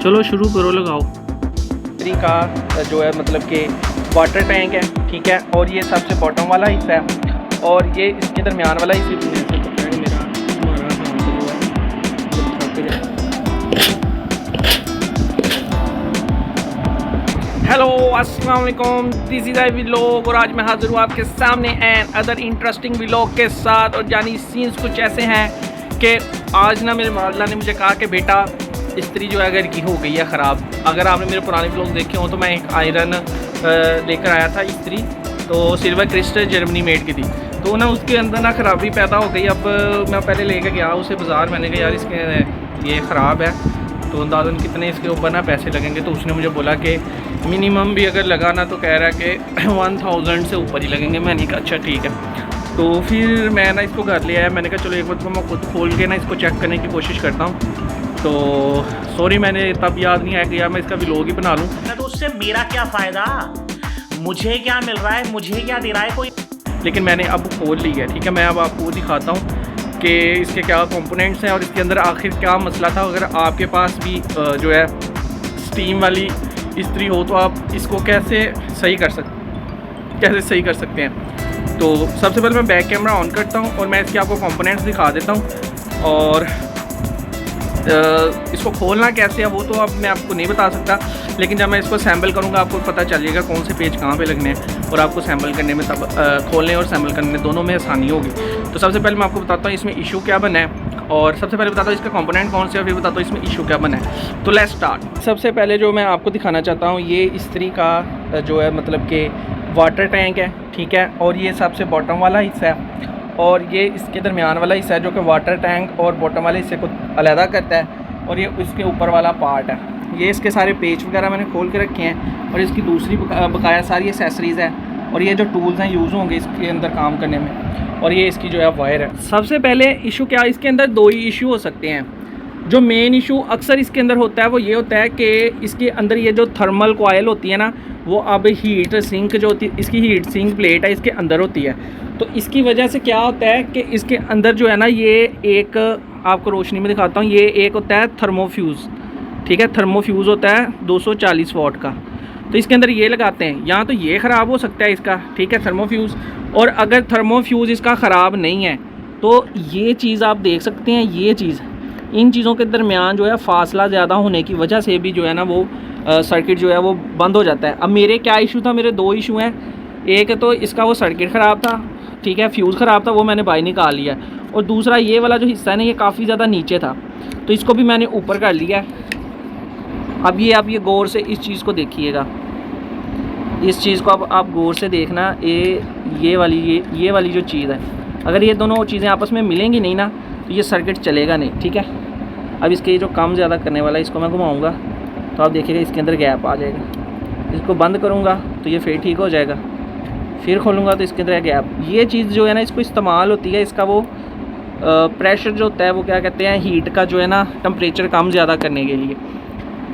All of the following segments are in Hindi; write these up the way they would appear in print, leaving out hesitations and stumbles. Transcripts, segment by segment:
चलो शुरू करो, लगाओ। का जो है मतलब कि वाटर टैंक है, ठीक है, और ये सबसे बॉटम वाला हिस्सा है और ये इसके दरमियान वाला हिस्सा। हेलो अस्सलाम वालेकुम, दिस इज़ आई व्लॉग और आज मैं हाजिर हूँ आपके सामने एंड अदर इंटरेस्टिंग व्लॉग के साथ। और जानी सीन्स कुछ ऐसे हैं कि आज ना मेरे मालदा ने मुझे कहा कि बेटा इस्त्री जो है अगर की हो गई है ख़राब। अगर आपने मेरे पुराने व्लॉग देखे हों तो मैं एक आयरन लेकर आया था इस्त्री, तो सिल्वर क्रिस्टल जर्मनी मेड की थी, तो ना उसके अंदर ना ख़राबी पैदा हो गई। अब मैं पहले लेकर गया उसे बाज़ार, मैंने कहा यार इसके ये ख़राब है तो अंदाज़न कितने इसके ऊपर ना पैसे लगेंगे। तो उसने मुझे बोला कि मिनिमम भी अगर लगाना तो कह रहा है कि 1000 से ऊपर ही लगेंगे। मैंने कहा अच्छा ठीक है। तो फिर मैं ना इसको घर ले आया, मैंने कहा चलो एक बार मैं खुद खोल के ना इसको चेक करने की कोशिश करता हूँ। तो सॉरी मैंने तब याद नहीं आया कि यार मैं इसका व्लॉग ही बना लूँ। तो उससे मेरा क्या फ़ायदा, मुझे क्या मिल रहा है, मुझे क्या दे रहा है कोई। लेकिन मैंने अब खोल ली है, ठीक है। मैं अब आपको दिखाता हूँ कि इसके क्या कंपोनेंट्स हैं और इसके अंदर आखिर क्या मसला था। अगर आपके पास भी जो है स्टीम वाली इस्त्री हो तो आप इसको कैसे सही कर सकते हैं। तो सबसे पहले मैं बैक कैमरा ऑन करता हूँ और मैं इसके आपको कंपोनेंट्स दिखा देता हूँ। और इसको खोलना कैसे है वो तो अब मैं आपको नहीं बता सकता, लेकिन जब मैं इसको सैम्बल करूँगा आपको पता चल जाएगा कौन से पेज कहाँ पे लगने हैं और आपको सैम्बल करने में तब खोलने और सैम्बल करने दोनों में आसानी होगी। तो सबसे पहले मैं आपको बताता हूँ इसमें इशू क्या बना है, और सबसे पहले बताता हूँ इसका कंपोनेंट कौन से है, फिर बताता हूँ इसमें इशू क्या बना है। तो लेट्स स्टार्ट। सबसे पहले जो मैं आपको दिखाना चाहता हूँ ये इस्त्री का जो है मतलब कि वाटर टैंक है, ठीक है, और ये सबसे बॉटम वाला हिस्सा है और ये इसके दरमियान वाला हिस्सा है जो कि वाटर टैंक और बॉटम वाले हिस्से को अलहदा करता है, और ये इसके ऊपर वाला पार्ट है। ये इसके सारे पेच वगैरह मैंने खोल के रखे हैं और इसकी दूसरी बकाया सारी एसेसरीज़ है और ये जो टूल्स हैं यूज़ होंगे इसके अंदर काम करने में, और ये इसकी जो है वायर है। सबसे पहले इशू क्या, इसके अंदर दो ही इशू हो सकते हैं। जो मेन इशू अक्सर इसके अंदर होता है वो ये होता है कि इसके अंदर ये जो थर्मल कॉयल होती है ना, वो अब हीट सिंक जो होती है, इसकी हीट सिंक प्लेट है इसके अंदर होती है। तो इसकी वजह से क्या होता है कि इसके अंदर जो है ना, ये एक आपको रोशनी में दिखाता हूँ, ये एक होता है थर्मोफ्यूज़, ठीक है, थर्मोफ्यूज़ होता है 240 वाट का। तो इसके अंदर ये लगाते हैं, यहाँ तो ये ख़राब हो सकता है इसका, ठीक है, थर्मोफ्यूज़। और अगर थर्मोफ्यूज़ इसका ख़राब नहीं है तो ये चीज़ आप देख सकते हैं, ये चीज़, इन चीज़ों के दरमियान जो है फासला ज़्यादा होने की वजह से भी जो है ना वो सर्किट जो है वो बंद हो जाता है। अब मेरे क्या इशू था, मेरे दो इशू हैं। एक तो इसका वो सर्किट ख़राब था, ठीक है, फ्यूज़ ख़राब था, वो मैंने बाहर निकाल लिया। और दूसरा ये वाला जो हिस्सा है ना, ये काफ़ी ज़्यादा नीचे था, तो इसको भी मैंने ऊपर कर लिया। अब ये आप ये गौर से इस चीज़ को देखिएगा, इस चीज़ को अब आप गौर से देखना। ये वाली जो चीज़ है, अगर ये दोनों चीज़ें आपस में मिलेंगी नहीं ना तो ये सर्किट चलेगा नहीं, ठीक है। अब इसके जो काम ज़्यादा करने वाला है, इसको मैं घुमाऊँगा तो आप देखिएगा इसके अंदर गैप आ जाएगा। इसको बंद करूँगा तो ये फिर ठीक हो जाएगा, फिर खोलूँगा तो इसके अंदर गैप। ये चीज़ जो है ना, इसको इस्तेमाल होती है, इसका वो प्रेशर जो होता है वो क्या कहते हैं, हीट का जो है ना, टेम्परेचर कम ज़्यादा करने के लिए।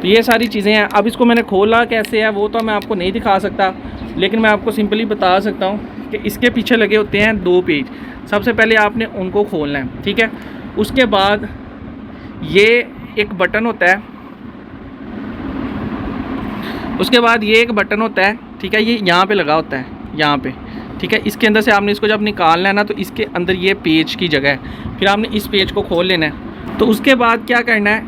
तो ये सारी चीज़ें हैं। अब इसको मैंने खोला कैसे है वो तो मैं आपको नहीं दिखा सकता, लेकिन मैं आपको सिंपली बता सकता हूँ कि इसके पीछे लगे होते हैं दो पेज। सबसे पहले आपने उनको खोलना है, ठीक है। उसके बाद ये एक बटन होता है, ठीक है, ये यहाँ पे लगा होता है, यहाँ पे, ठीक है। इसके अंदर से आपने इसको जब निकालना है ना तो इसके अंदर ये पेज की जगह है, फिर आपने इस पेज को खोल लेना है। तो उसके बाद क्या करना है,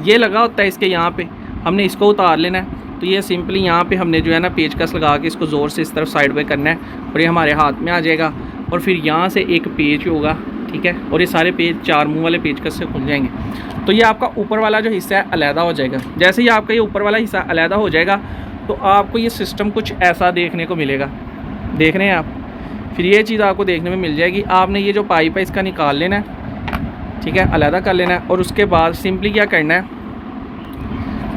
ये लगा होता है इसके यहाँ पे, हमने इसको उतार लेना है। तो ये सिंपली यहाँ पे हमने जो है ना पेचकस लगा के इसको ज़ोर से इस तरफ साइड पे करना है और ये हमारे हाथ में आ जाएगा। और फिर यहाँ से एक पेज होगा, ठीक है, और ये सारे पेज चार मुँह वाले पेचकस से खुल जाएंगे। तो ये आपका ऊपर वाला जो हिस्सा है अलहदा हो जाएगा। जैसे ही आपका ये ऊपर वाला हिस्सा अलहदा हो जाएगा तो आपको ये सिस्टम कुछ ऐसा देखने को मिलेगा, देख रहे हैं आप। फिर ये चीज़ आपको देखने में मिल जाएगी। आपने ये जो पाइप है इसका निकाल लेना है, ठीक है, अलहदा कर लेना है। और उसके बाद सिंपली क्या करना है,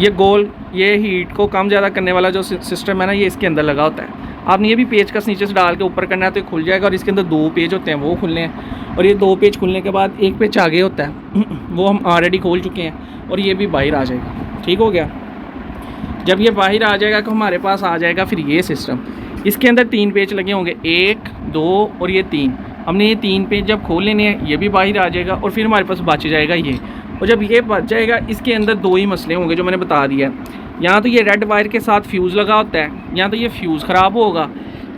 ये गोल, ये हीट को कम ज़्यादा करने वाला जो सिस्टम है ना, ये इसके अंदर लगा होता है। आपने ये भी पेज का नीचे से डाल के ऊपर करना है तो ये खुल जाएगा। और इसके अंदर दो पेज होते हैं वो खुलने हैं, और ये दो पेज खुलने के बाद एक पेज आगे होता है वो हम ऑलरेडी खोल चुके हैं, और ये भी बाहर आ जाएगा, ठीक हो गया। जब ये बाहर आ जाएगा तो हमारे पास आ जाएगा फिर ये सिस्टम। इसके अंदर तीन पेज लगे होंगे, 1 2 और ये 3। हमने ये 3 पेज जब खोल लेने हैं, ये भी बाहर आ जाएगा और फिर हमारे पास बच जाएगा ये। और जब ये बच जाएगा, इसके अंदर दो ही मसले होंगे जो मैंने बता दिया है। या तो ये रेड वायर के साथ फ्यूज़ लगा होता है, या तो ये फ्यूज़ ख़राब होगा,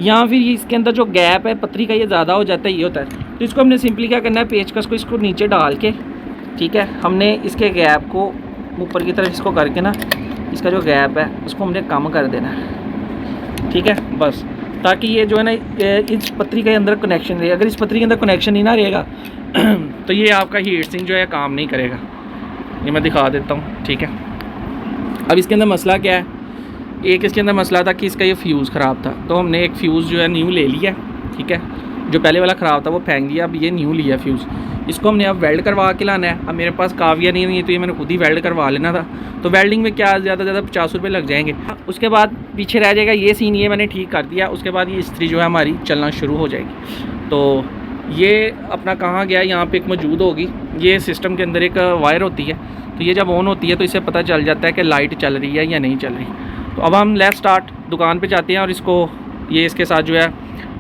या फिर ये इसके अंदर जो गैप है पतरी का ये ज़्यादा हो जाता है, ये होता है। तो इसको हमने सिंपली क्या करना है, पेचकस को इसको नीचे डाल के, ठीक है, हमने इसके गैप को ऊपर की तरफ इसको करके ना, इसका जो गैप है उसको हमने कम कर देना है, ठीक है, बस, ताकि ये जो है ना इस पतरी के अंदर कनेक्शन रहे। अगर इस पतरी के अंदर कनेक्शन ही ना रहेगा तो ये आपका हीट सिंक जो है काम नहीं करेगा। ये मैं दिखा देता हूँ, ठीक है। अब इसके अंदर मसला क्या है, एक इसके अंदर मसला था कि इसका ये फ्यूज़ ख़राब था, तो हमने एक फ्यूज़ जो है न्यू ले लिया, ठीक है, जो पहले वाला ख़राब था वो फेंक दिया, अब ये न्यू लिया फ्यूज़। इसको हमने अब वेल्ड करवा के लाना है। अब मेरे पास काविया नहीं है तो ये मैंने खुद ही वेल्ड करवा लेना था। तो वेल्डिंग में क्या ज़्यादा से ज़्यादा 50 रुपये लग जाएंगे। उसके बाद पीछे रह जाएगा ये सीन, ये मैंने ठीक कर दिया। उसके बाद ये इस्त्री जो है हमारी चलना शुरू हो जाएगी। तो ये अपना कहाँ गया, यहाँ पे एक मौजूद होगी, ये सिस्टम के अंदर एक वायर होती है, तो ये जब ऑन होती है तो इससे पता चल जाता है कि लाइट चल रही है या नहीं चल रही। तो अब हम लेट्स स्टार्ट दुकान पे जाते हैं और इसको ये इसके साथ जो है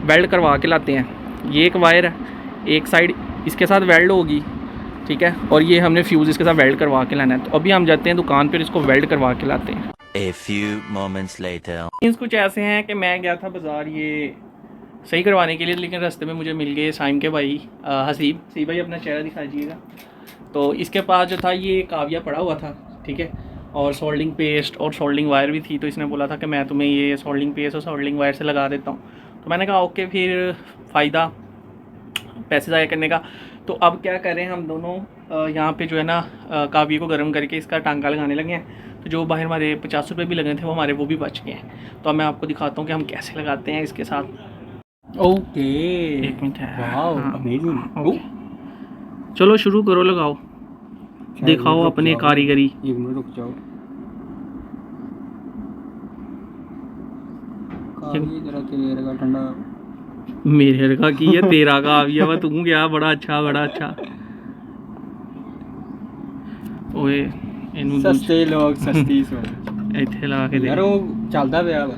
वेल्ड करवा के लाते हैं। ये एक वायर है, एक साइड इसके साथ वेल्ड होगी, ठीक है, और ये हमने फ्यूज़ इसके साथ वेल्ड करवा के लाना है। तो अभी हम जाते हैं दुकान पर, इसको वेल्ड करवा के लाते हैं। A few moments later. कुछ ऐसे हैं कि मैं गया था बाज़ार ये सही करवाने के लिए, लेकिन रास्ते में मुझे मिल गए साइम के भाई हसीब भाई, अपना चेहरा दिखा दीजिएगा। तो इसके पास जो था ये काविया पड़ा हुआ था, ठीक है, और सोल्डिंग पेस्ट और सोल्डिंग वायर भी थी। तो इसने बोला था कि मैं तुम्हें ये सोल्डिंग पेस्ट और सोल्डिंग वायर से लगा देता हूँ। तो मैंने कहा ओके, फिर फ़ायदा पैसे ज़ाया करने का। तो अब क्या करें, हम दोनों यहाँ पे जो है ना काविया को गर्म करके इसका टांका लगाने लगे हैं। तो जो बाहर हमारे 50 रुपये भी लगे थे वो हमारे वो भी बच गए हैं। तो अब मैं आपको दिखाता हूँ कि हम कैसे लगाते हैं इसके साथ। ओके, एक मिनट है, वाओ अमेजिंग। चलो शुरू करो, लगाओ, दिखाओ अपने कारीगरी। एक मिनट रुक जाओ, काफी जरा तेरे का ठंडा मेरे का की है, तेरा का आविया वा, तू गया बड़ा अच्छा बड़ा अच्छा। ओए ਇਹਨੂੰ सस्ते लोग सस्ती सोच ਇੱਥੇ ਲਾ ਕੇ यार ਦੇ। ਉਹ ਚੱਲਦਾ ਪਿਆ ਵਾ।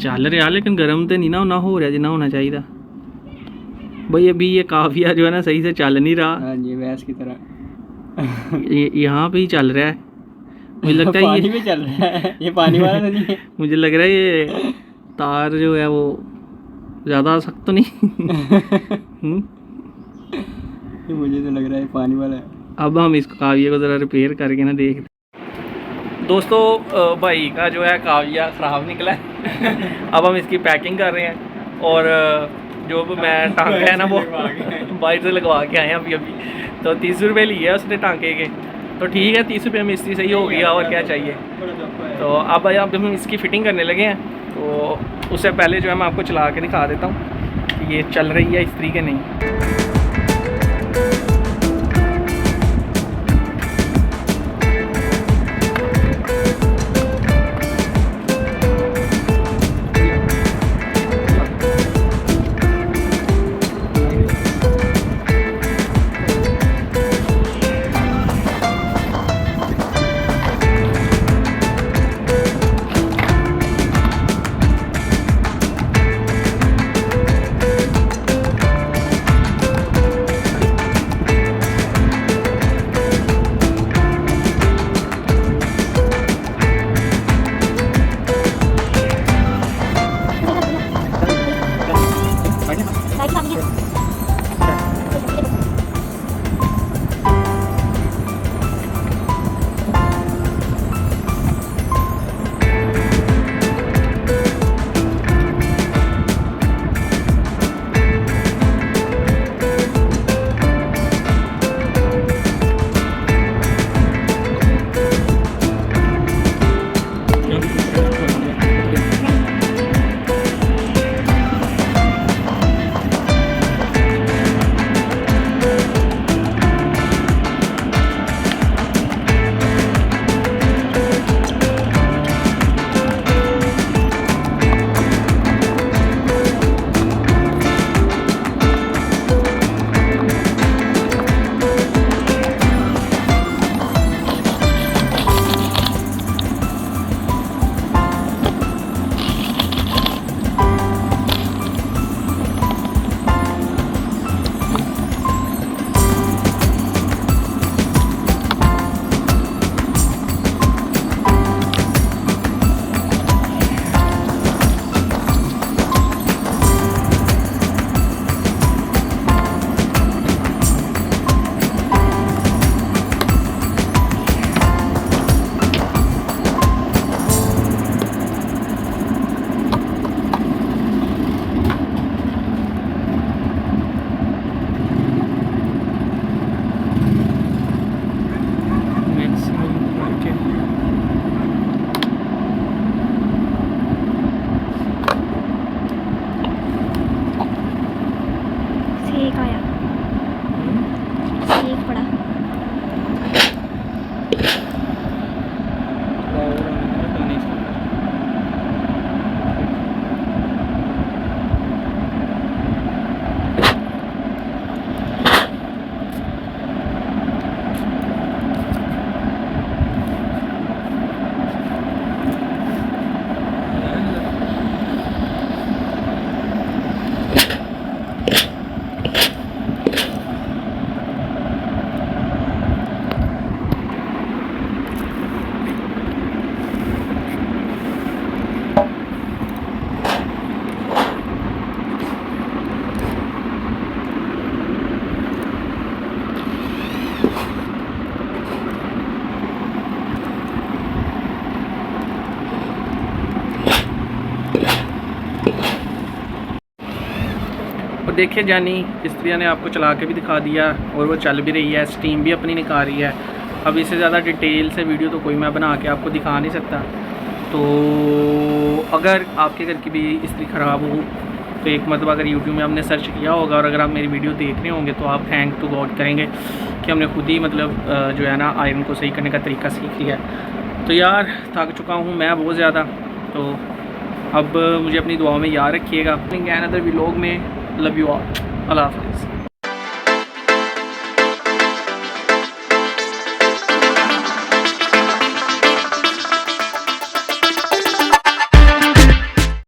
चल रहा लेकिन गर्म तो नहीं ना होना, हो रहा जितना होना चाहिए भाई। अभी ये काफिया जो है ना सही से चल नहीं रहा, हाँ जी, वैस की तरह यहाँ पे ही चल रहा है। मुझे लगता है पानी ये में चल रहा है, ये पानी वाला तो नहीं है। मुझे लग रहा है ये तार जो है वो ज़्यादा सख्त तो नहीं ये मुझे तो लग रहा है पानी वाला है। अब हम इस काविया को ज़रा रिपेयर करके ना देखते। दोस्तों भाई का जो है काविया ख़राब निकला है अब हम इसकी पैकिंग कर रहे हैं, और जो मैं टांका है ना वो बाइक से लगवा के आए हैं अभी। तो 30 रुपये लिए है उसने टांके के, तो ठीक है, 30 रुपये में इस्त्री सही हो गया, और क्या चाहिए। तो अब हम इसकी फ़िटिंग करने लगे हैं। तो उससे पहले जो है मैं आपको चला के दिखा देता हूँ कि ये चल रही है इस्त्री के नहीं। और देखिए जानी इस्त्रियाँ ने आपको चला के भी दिखा दिया और वो चल भी रही है, स्टीम भी अपनी निकाल रही है। अब इससे ज़्यादा डिटेल से वीडियो तो कोई मैं बना के आपको दिखा नहीं सकता। तो अगर आपके घर की भी इस्त्री ख़राब हो तो एक मतलब अगर यूट्यूब में हमने सर्च किया होगा और अगर आप मेरी वीडियो देख रहे होंगे तो आप थैंक टू गॉड करेंगे कि हमने खुद ही मतलब जो है ना आयरन को सही करने का तरीका सीख लिया। तो यार थक चुका हूँ मैं बहुत ज़्यादा। तो अब मुझे अपनी दुआओं में याद रखिएगा। अनदर व्लॉग में लव यू ऑल। अल्लाह हाफ़िज़।